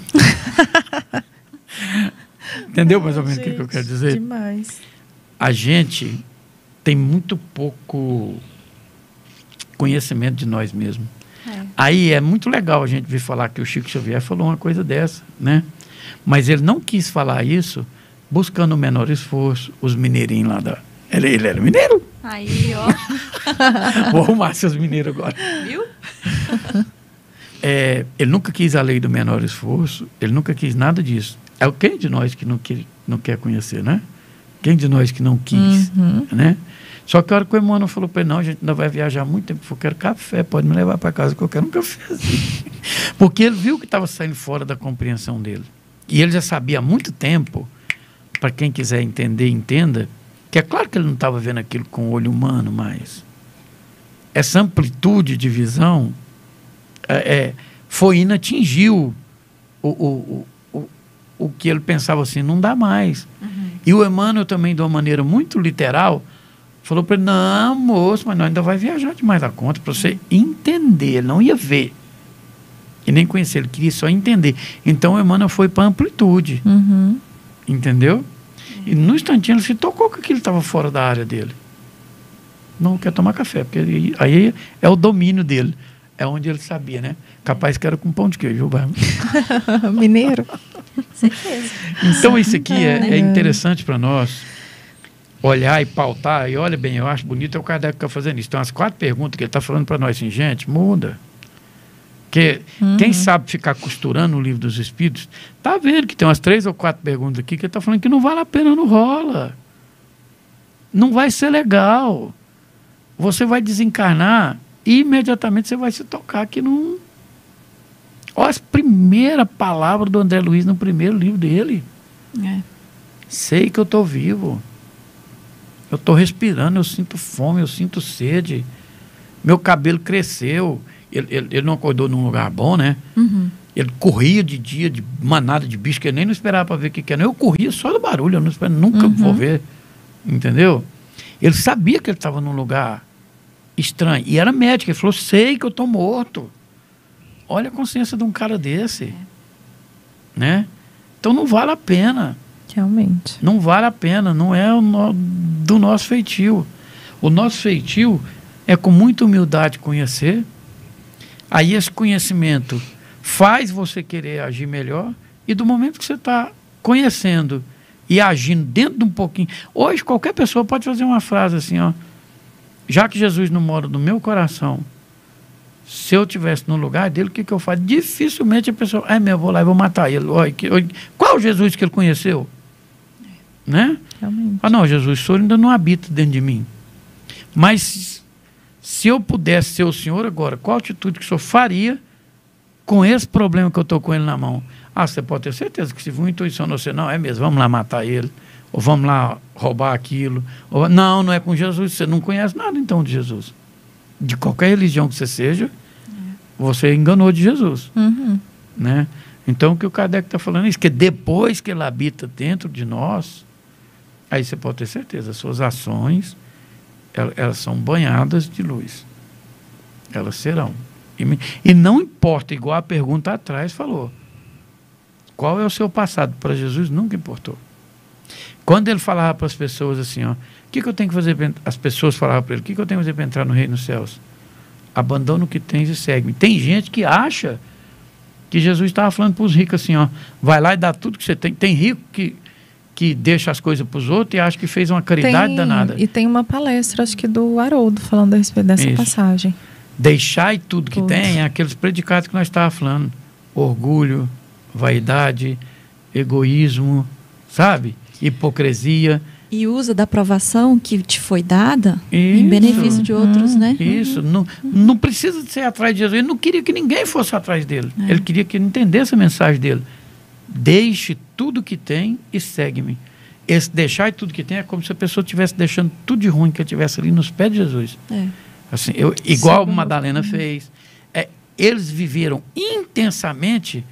Entendeu mais ou menos o que eu quero dizer? Demais. A gente tem muito pouco conhecimento de nós mesmos. Aí é muito legal a gente vir falar que o Chico Xavier falou uma coisa dessa, né? Mas ele não quis falar isso buscando o menor esforço. Os mineirinhos lá Ele era mineiro. Aí, ó. Vou arrumar seus mineiros agora. Viu? Ele nunca quis a lei do menor esforço, ele nunca quis nada disso. É quem de nós que não quer conhecer, né? Quem de nós que não quis, né? Só que a hora que o Emmanuel falou para ele, não, a gente ainda vai viajar muito tempo, eu quero café, pode me levar para casa que eu quero um cafezinho. Porque ele viu que estava saindo fora da compreensão dele. E ele já sabia há muito tempo, para quem quiser entender, entenda, que é claro que ele não estava vendo aquilo com o olho humano mais. Essa amplitude de visão foi inatingiu o que ele pensava assim, não dá mais. E o Emmanuel também, de uma maneira muito literal, falou para ele, não, moço, mas nós ainda vai viajar demais da conta para você entender. Ele não ia ver e nem conhecer, ele queria só entender. Então o Emmanuel foi para a amplitude. Entendeu? E no instantinho ele se tocou que aquilo estava fora da área dele. Não quer tomar café, porque aí é o domínio dele. É onde ele sabia, né? Capaz que era com pão de queijo. Mineiro. Certeza. Então isso aqui é interessante para nós olhar e pautar. E olha bem, eu acho bonito é o Kardec que está fazendo isso. Então as 4 perguntas que ele está falando para nós assim, gente, muda. Porque quem sabe ficar costurando o Livro dos Espíritos, tá vendo que tem umas 3 ou 4 perguntas aqui que ele está falando que não vale a pena, não rola. Não vai ser legal. Você vai desencarnar e imediatamente você vai se tocar que não... Olha as primeiras palavras do André Luiz no primeiro livro dele. Sei que eu estou vivo. Eu estou respirando, eu sinto fome, eu sinto sede. Meu cabelo cresceu. Ele não acordou num lugar bom, né? Ele corria de dia, de manada de bicho, que ele nem não esperava para ver o que era. Eu corria só do barulho, eu não esperava, nunca vou ver. Entendeu? Ele sabia que ele estava num lugar estranho. E era médico. Ele falou, sei que eu estou morto. Olha a consciência de um cara desse. Né? Então não vale a pena. Realmente. Não vale a pena. Não é do nosso feitio. O nosso feitio é com muita humildade conhecer. Aí esse conhecimento faz você querer agir melhor. E do momento que você está conhecendo e agindo dentro de um pouquinho... Hoje qualquer pessoa pode fazer uma frase assim, ó. Já que Jesus não mora no meu coração, se eu estivesse no lugar dele, o que eu faço? Dificilmente a pessoa, eu vou lá e vou matar ele. Qual Jesus que ele conheceu? Né? Não, Jesus, o Senhor ainda não habita dentro de mim. Mas se eu pudesse ser o Senhor agora, qual atitude que o Senhor faria com esse problema que eu estou com ele na mão? Você pode ter certeza que se for uma intuição de você, não, é mesmo, vamos lá matar ele. Ou vamos lá roubar aquilo. Ou, não é com Jesus. Você não conhece nada, então, de Jesus. De qualquer religião que você seja, você enganou de Jesus. Né? Então, o que o Kardec está falando é isso, que depois que ele habita dentro de nós, aí você pode ter certeza, as suas ações, elas são banhadas de luz. Elas serão. E não importa, igual a pergunta atrás falou, qual é o seu passado? Para Jesus nunca importou. Quando ele falava para as pessoas assim, ó, o que eu tenho que fazer? As pessoas falavam para ele, o que eu tenho que fazer para entrar no reino dos céus? Abandona o que tens e segue-me. Tem gente que acha que Jesus estava falando para os ricos assim, ó, vai lá e dá tudo que você tem. Tem rico que deixa as coisas para os outros e acha que fez uma caridade danada. E tem uma palestra, acho que do Haroldo, falando a respeito dessa passagem. Deixai tudo que tem, é aqueles predicados que nós estávamos falando. Orgulho, vaidade, egoísmo, sabe? Hipocrisia. E usa da aprovação que te foi dada em benefício de outros, né? Isso. Não precisa de ser atrás de Jesus. Ele não queria que ninguém fosse atrás dele. Ele queria que ele entendesse a mensagem dele. Deixe tudo que tem e segue-me. Esse deixar tudo que tem é como se a pessoa estivesse deixando tudo de ruim que ele tivesse ali nos pés de Jesus. Assim, igual a Madalena fez. Eles viveram intensamente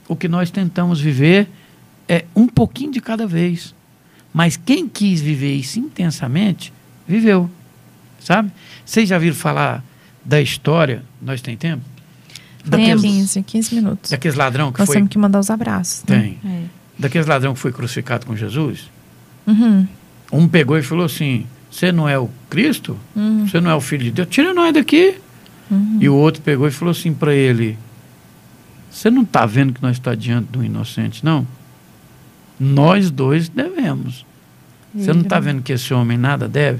o que nós tentamos viver um pouquinho de cada vez. Mas quem quis viver isso intensamente, viveu. Sabe? Vocês já viram falar da história? Nós tem tempo? Tem 15 minutos. Daqueles ladrão que nós temos que mandar os abraços. Tem. Daqueles ladrão que foi crucificado com Jesus? Um pegou e falou assim, você não é o Cristo? Você não é o Filho de Deus? Tira nós daqui. E o outro pegou e falou assim para ele, você não está vendo que nós estamos diante de um inocente, não? Nós dois devemos. Você não está vendo que esse homem nada deve?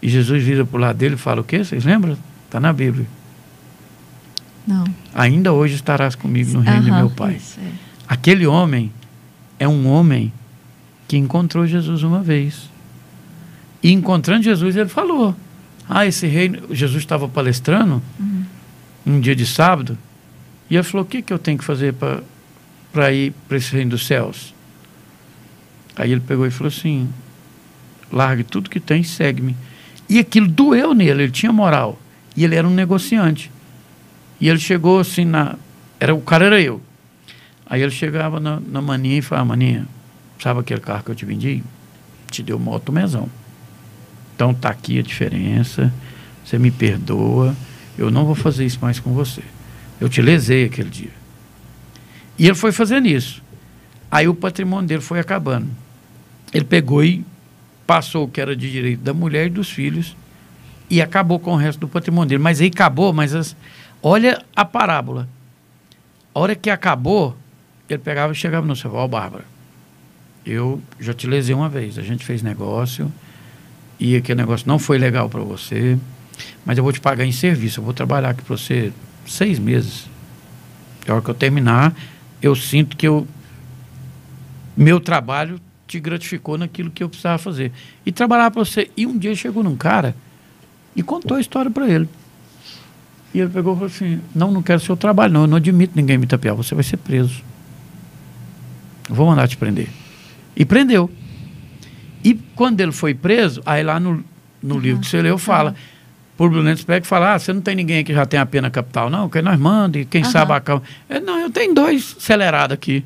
E Jesus vira para o lado dele e fala o quê? Vocês lembram? Está na Bíblia. Não. Ainda hoje estarás comigo no reino de meu Pai. Isso, Aquele homem é um homem que encontrou Jesus uma vez. E encontrando Jesus, ele falou, esse reino... Jesus estava palestrando um dia de sábado, e ele falou, o que eu tenho que fazer para ir para esse reino dos céus? Aí ele pegou e falou assim, largue tudo que tem e segue-me. E aquilo doeu nele, ele tinha moral. E ele era um negociante. E ele chegou assim, o cara era eu. Aí ele chegava na maninha e falava, maninha, sabe aquele carro que eu te vendi? Te deu moto mesão. Então tá aqui a diferença, você me perdoa, eu não vou fazer isso mais com você. Eu te lesei aquele dia. E ele foi fazendo isso. Aí o patrimônio dele foi acabando. Ele pegou e passou o que era de direito da mulher e dos filhos e acabou com o resto do patrimônio dele. Mas aí acabou, olha a parábola. A hora que acabou, ele pegava e chegava no céu, Bárbara, eu já te lesei uma vez, a gente fez negócio e aquele negócio não foi legal para você, mas eu vou te pagar em serviço, eu vou trabalhar aqui para você 6 meses. A hora que eu terminar, eu sinto que meu trabalho te gratificou naquilo que eu precisava fazer. E trabalhar para você. E um dia chegou num cara e contou a história para ele. E ele pegou e falou assim, não quero seu trabalho, não, eu não admito ninguém me tapear, você vai ser preso. Eu vou mandar te prender. E prendeu. E quando ele foi preso, aí lá no livro que você leu, fala, Públio Lentz pega e fala, você não tem ninguém que já tem a pena capital, não, que nós manda, e quem sabe a calma. Não, eu tenho 2 acelerados aqui.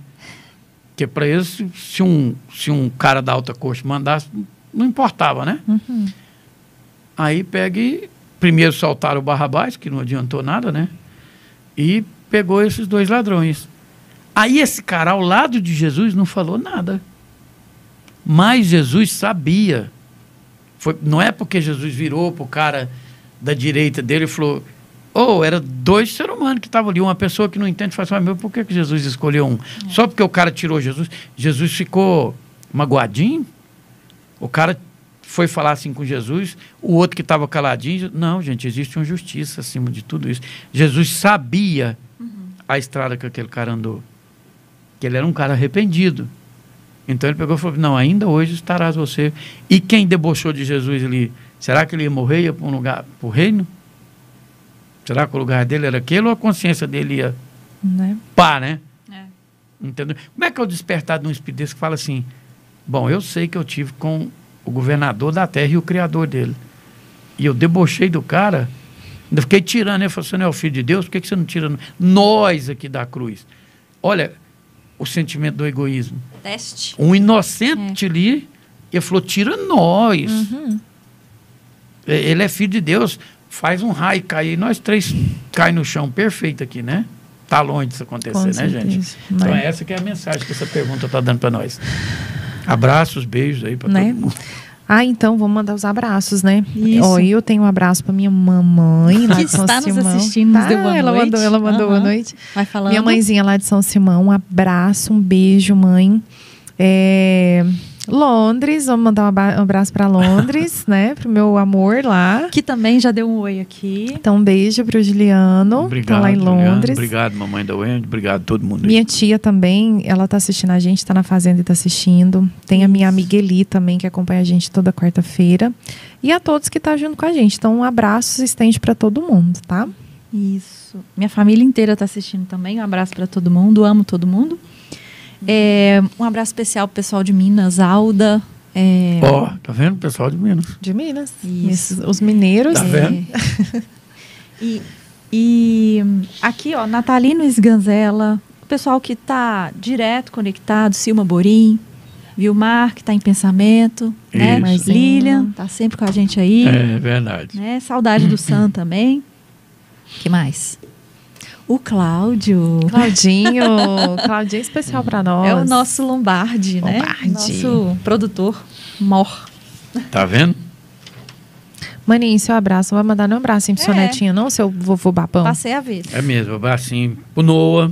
Que para eles, se um cara da alta corte mandasse, não importava, né? Aí pega e primeiro soltaram o Barrabás, que não adiantou nada, né? E pegou esses 2 ladrões. Aí esse cara ao lado de Jesus não falou nada. Mas Jesus sabia. Não é porque Jesus virou para o cara da direita dele e falou, era 2 seres humanos que estavam ali, uma pessoa que não entende, fala assim, por que Jesus escolheu um? Só porque o cara tirou Jesus, Jesus ficou magoadinho? O cara foi falar assim com Jesus, o outro que estava caladinho, não, gente, existe uma justiça acima de tudo isso. Jesus sabia a estrada que aquele cara andou, que ele era um cara arrependido. Então ele pegou e falou, não, ainda hoje estarás você. E quem debochou de Jesus ali, será que ele ia morrer, ia para um lugar, para o reino? Será que o lugar dele era aquele ou a consciência dele ia pá, né? Entendeu? Como é que é o despertar de um espírito desse que fala assim, bom, eu sei que eu tive com o governador da terra e o criador dele. E eu debochei do cara, ainda fiquei tirando, ele falou, você não é o filho de Deus, por que você não tira nós aqui da cruz? Olha, o sentimento do egoísmo. Teste. Um inocente ali, ele falou, tira nós. Ele é filho de Deus, faz um raio cair, nós 3 cai no chão, perfeito aqui, né? Tá longe disso acontecer, né, gente? Então essa que é a mensagem que essa pergunta está dando para nós. Abraços, beijos aí para todo mundo. Então vamos mandar os abraços, né? Isso. Eu tenho um abraço para minha mamãe lá que de São está Simão. Nos assistindo, nos deu boa noite. Ela mandou boa noite. Vai falando. Minha mãezinha lá de São Simão, um abraço, um beijo, mãe. Londres, vamos mandar um abraço para Londres, né? Pro meu amor lá. Que também já deu um oi aqui. Então, um beijo pro Juliano. Obrigado, lá em Londres. Juliano, obrigado, mamãe da Wendy. Obrigado a todo mundo. Minha tia também, ela tá assistindo a gente, tá na fazenda e tá assistindo. Tem a minha amiga Eli também, que acompanha a gente toda quarta-feira. E a todos que tá junto com a gente. Então, um abraço se estende para todo mundo, tá? Isso. Minha família inteira tá assistindo também. Um abraço para todo mundo. Amo todo mundo. Um abraço especial pro pessoal de Minas, Alda. Tá vendo? Pessoal de Minas. De Minas. Isso. Os mineiros. Tá vendo? E aqui, Natalino Esganzela, o pessoal que tá direto conectado, Silma Borim, Vilmar, que tá em pensamento, né? Lilian, tá sempre com a gente aí. É verdade. Né? Saudade do Sam também. Que mais? O Cláudio. Claudinho é especial para nós. É o nosso Lombardi, né? Nosso produtor mor. Tá vendo? Maninho, seu abraço. Não vai mandar nenhum abracinho pro seu netinho, não, seu vovô babão? Passei a vez. É mesmo, abracinho pro Noah,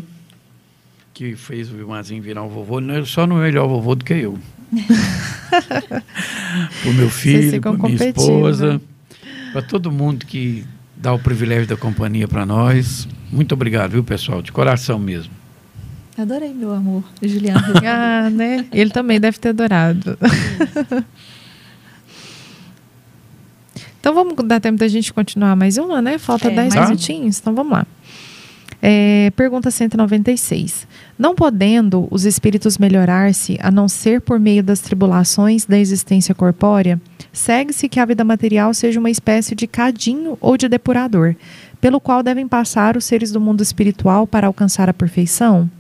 que fez o Vilmarzinho virar um vovô, ele só não é melhor vovô do que eu. Para o meu filho, para minha esposa, para todo mundo que dá o privilégio da companhia para nós. Muito obrigado, viu, pessoal? De coração mesmo. Adorei, meu amor, Juliano. Né? Ele também deve ter adorado. Então vamos dar tempo da gente continuar mais uma, né? Falta 10 minutinhos, então vamos lá. Pergunta 196. Não podendo os espíritos melhorar-se, a não ser por meio das tribulações da existência corpórea, segue-se que a vida material seja uma espécie de cadinho ou de depurador, pelo qual devem passar os seres do mundo espiritual para alcançar a perfeição?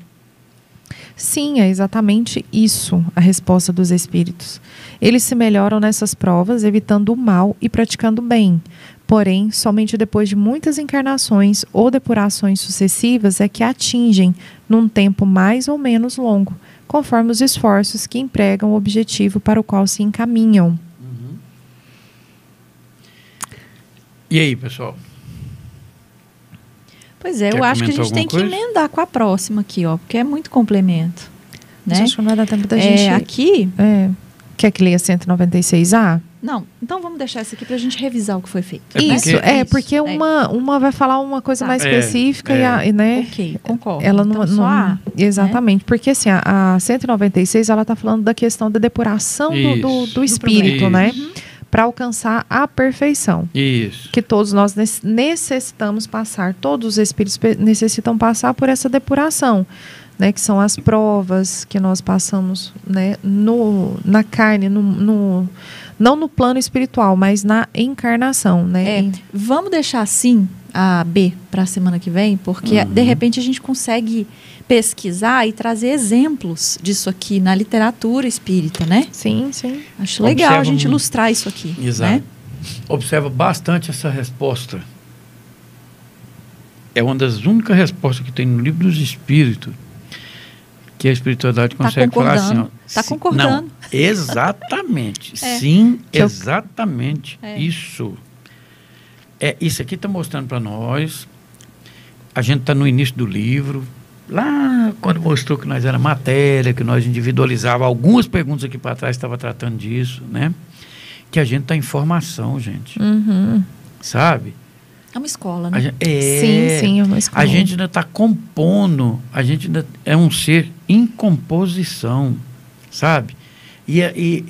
Sim, é exatamente isso a resposta dos espíritos. Eles se melhoram nessas provas, evitando o mal e praticando o bem. Porém, somente depois de muitas encarnações ou depurações sucessivas é que atingem, num tempo mais ou menos longo, conforme os esforços que empregam o objetivo para o qual se encaminham. Uhum. E aí, pessoal? Pois é, eu acho que a gente tem que emendar com a próxima aqui, ó, porque é muito complemento. Né? Acho que não vai dar tempo da gente... Aqui... Quer que leia 196A? Não, então vamos deixar isso aqui para a gente revisar o que foi feito. Porque uma vai falar uma coisa mais específica e né? Ok, concordo. Ela então, exatamente, né? Porque assim, a 196 ela está falando da questão da depuração do espírito, né? Uhum. Para alcançar a perfeição. Isso. Que todos nós necessitamos passar, todos os espíritos necessitam passar por essa depuração, né? Que são as provas que nós passamos, né? Na carne, não no plano espiritual, mas na encarnação, né? Vamos deixar assim a B para a semana que vem, porque de repente a gente consegue pesquisar e trazer exemplos disso aqui na literatura espírita, né? Sim, sim. Acho legal a gente ilustrar isso aqui. Exato. Né? Observa bastante essa resposta. É uma das únicas respostas que tem no Livro dos Espíritos que a espiritualidade consegue falar assim. Está concordando. Não, exatamente. Sim, exatamente. Isso. Isso aqui está mostrando para nós. A gente está no início do livro. Lá, quando mostrou que nós era matéria, que nós individualizava algumas perguntas aqui para trás, estava tratando disso, né? Que a gente está em formação, gente. Uhum. Sabe? É uma escola, né? Sim, é uma escola. A gente ainda está compondo, a gente ainda é um ser em composição, sabe? E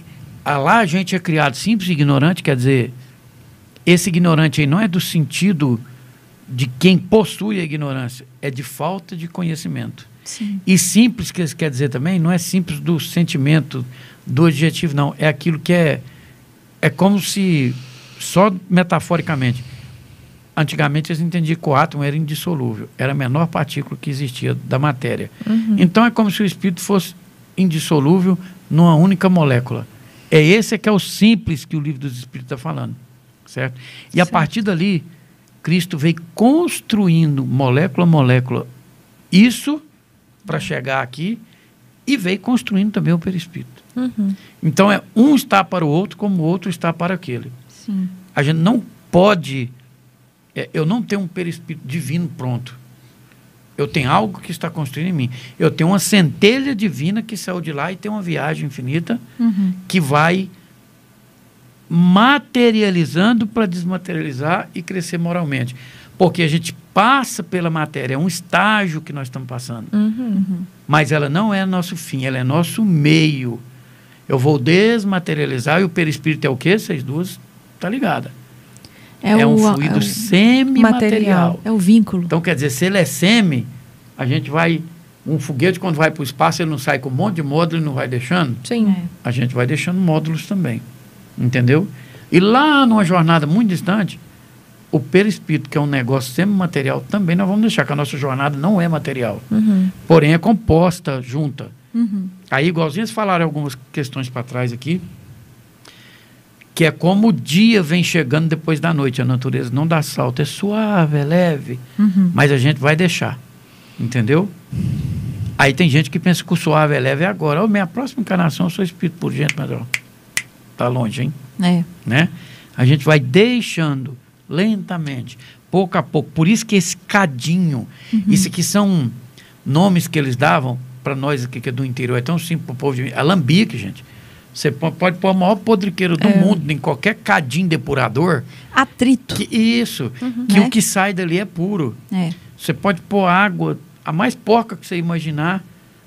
lá a gente é criado simples e ignorante, quer dizer, esse ignorante aí não é do sentido de quem possui a ignorância, é de falta de conhecimento. Sim. E simples, que quer dizer também, não é simples do sentimento, do adjetivo, não. É aquilo que é como se, só metaforicamente, antigamente eles entendiam que o átomo era indissolúvel, era a menor partícula que existia da matéria. Uhum. Então é como se o espírito fosse indissolúvel numa única molécula. Esse que é o simples que o Livro dos Espíritos está falando, certo? E a partir dali, Cristo veio construindo molécula a molécula isso para chegar aqui e veio construindo também o perispírito. Uhum. Então um está para o outro como o outro está para aquele. Sim. A gente não pode... eu não tenho um perispírito divino pronto. Eu tenho algo que está construindo em mim. Eu tenho uma centelha divina que saiu de lá e tem uma viagem infinita que vai materializando para desmaterializar e crescer moralmente. Porque a gente passa pela matéria, é um estágio que nós estamos passando. Mas ela não é nosso fim, ela é nosso meio. Eu vou desmaterializar e o perispírito é o quê? Vocês duas, tá ligada? É um fluido semi-material. É o vínculo. Então, quer dizer, se ele é semi, a gente vai... Um foguete, quando vai para o espaço, ele não sai com um monte de módulo e não vai deixando? Sim. A gente vai deixando módulos também. Entendeu? E lá numa jornada muito distante, o perispírito, que é um negócio semi-material, também nós vamos deixar, que a nossa jornada não é material. Porém, é composta, junta. Aí, igualzinho eles falaram algumas questões para trás aqui, que é como o dia vem chegando depois da noite. A natureza não dá salto, é suave, é leve, mas a gente vai deixar. Entendeu? Aí tem gente que pensa que o suave é leve agora. Minha próxima encarnação eu sou espírito por gente, mas tá longe, hein? Né? A gente vai deixando lentamente, pouco a pouco. Por isso que esse cadinho, isso aqui são nomes que eles davam para nós aqui que é do interior, é tão simples para o povo de alambique, gente. Você pode pôr a maior podriqueira do mundo em qualquer cadinho depurador. Atrito. Isso. Que o que sai dali é puro. Você pode pôr água, a mais porca que você imaginar,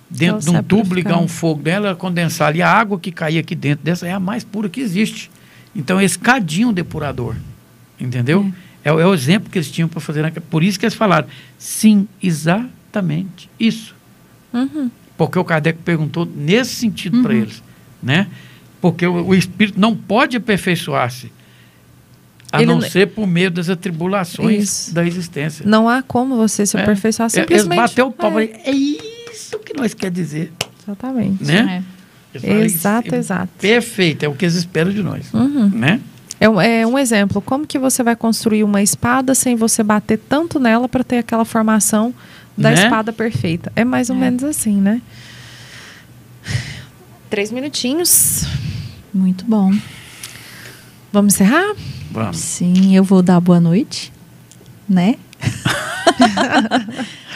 dentro de um tubo, ligar um fogo dela, condensar ali. A água que cair aqui dentro dessa é a mais pura que existe. Então, esse cadinho depurador. Entendeu? É o exemplo que eles tinham para fazer. Por isso que eles falaram, sim, exatamente isso. Porque o Kardec perguntou nesse sentido para eles. Né? Porque o espírito não pode aperfeiçoar-se a não ser por meio das atribulações da existência. Não há como você se aperfeiçoar simplesmente. Eles bateu o pau e é isso que nós quer dizer. Exatamente. Né? Exato. Perfeito, é o que eles esperam de nós. Né? É um exemplo. Como que você vai construir uma espada sem você bater tanto nela para ter aquela formação da espada perfeita? É mais ou menos assim, né? 3 minutinhos. Muito bom. Vamos encerrar? Vamos. Sim, eu vou dar boa noite, né?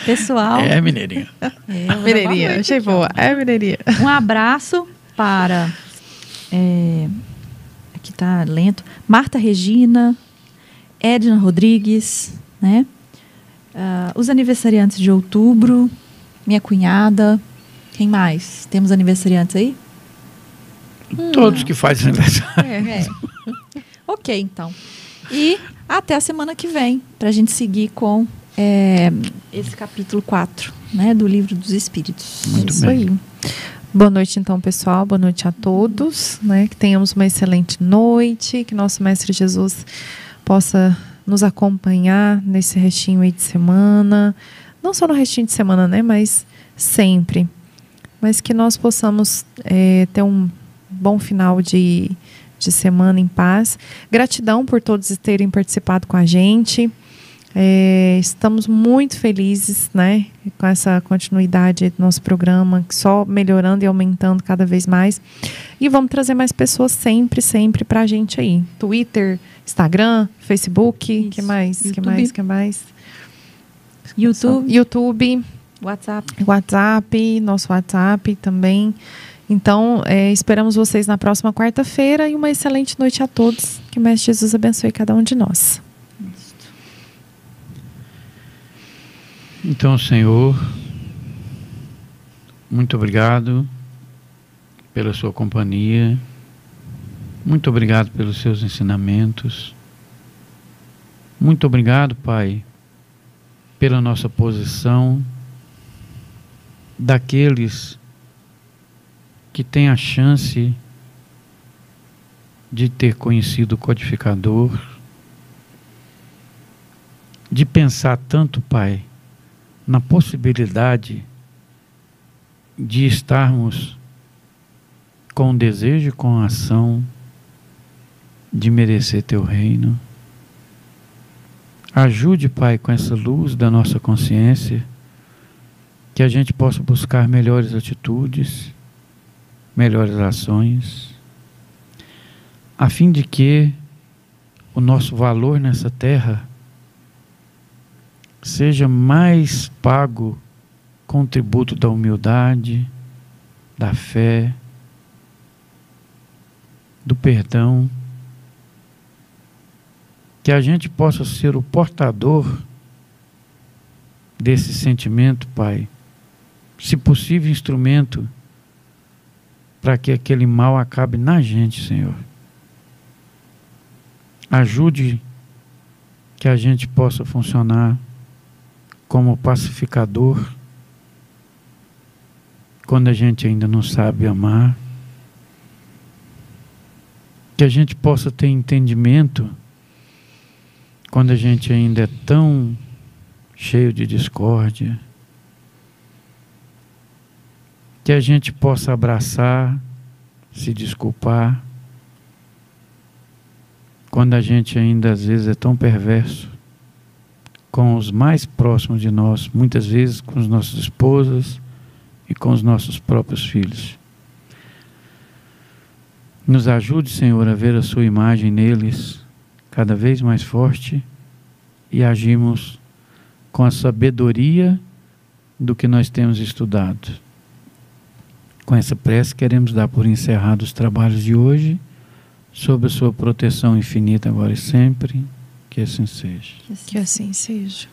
Pessoal. Mineirinha. Mineirinha, achei boa. Mineirinha. Um abraço para... aqui tá lento. Marta Regina, Edna Rodrigues, né? Os aniversariantes de outubro, minha cunhada. Quem mais? Temos aniversariantes aí? Todos que fazem aniversário. Ok, então. E até a semana que vem, para a gente seguir com esse capítulo 4, né, do Livro dos Espíritos. Muito Isso bem. aí. Boa noite, então, pessoal. Boa noite a todos. Né? Que tenhamos uma excelente noite. Que nosso Mestre Jesus possa nos acompanhar nesse restinho aí de semana. Não só no restinho de semana, né? Mas sempre. Mas que nós possamos ter um bom final de semana em paz. Gratidão por todos terem participado com a gente. Estamos muito felizes, né, com essa continuidade do nosso programa, só melhorando e aumentando cada vez mais. E vamos trazer mais pessoas sempre para a gente aí. Twitter, Instagram, Facebook, Isso. que mais? YouTube. Que mais? YouTube. WhatsApp, nosso WhatsApp também. Então, esperamos vocês na próxima quarta-feira e uma excelente noite a todos. Que o Mestre Jesus abençoe cada um de nós. Então, Senhor, muito obrigado pela sua companhia. Muito obrigado pelos seus ensinamentos. Muito obrigado, Pai, pela nossa posição daqueles que têm a chance de ter conhecido o codificador, de pensar tanto, Pai, na possibilidade de estarmos com o desejo e com a ação de merecer Teu reino. Ajude, Pai, com essa luz da nossa consciência, que a gente possa buscar melhores atitudes, melhores ações, a fim de que o nosso valor nessa terra seja mais pago com o tributo da humildade, da fé, do perdão, que a gente possa ser o portador desse sentimento, Pai, se possível instrumento para que aquele mal acabe na gente, Senhor. Ajude que a gente possa funcionar como pacificador quando a gente ainda não sabe amar. Que a gente possa ter entendimento quando a gente ainda é tão cheio de discórdia. Que a gente possa abraçar, se desculpar, quando a gente ainda às vezes é tão perverso com os mais próximos de nós, muitas vezes com as nossas esposas e com os nossos próprios filhos. Nos ajude, Senhor, a ver a sua imagem neles cada vez mais forte e agimos com a sabedoria do que nós temos estudado. Com essa prece, queremos dar por encerrados os trabalhos de hoje, sob a sua proteção infinita agora e sempre. Que assim seja. Que assim seja.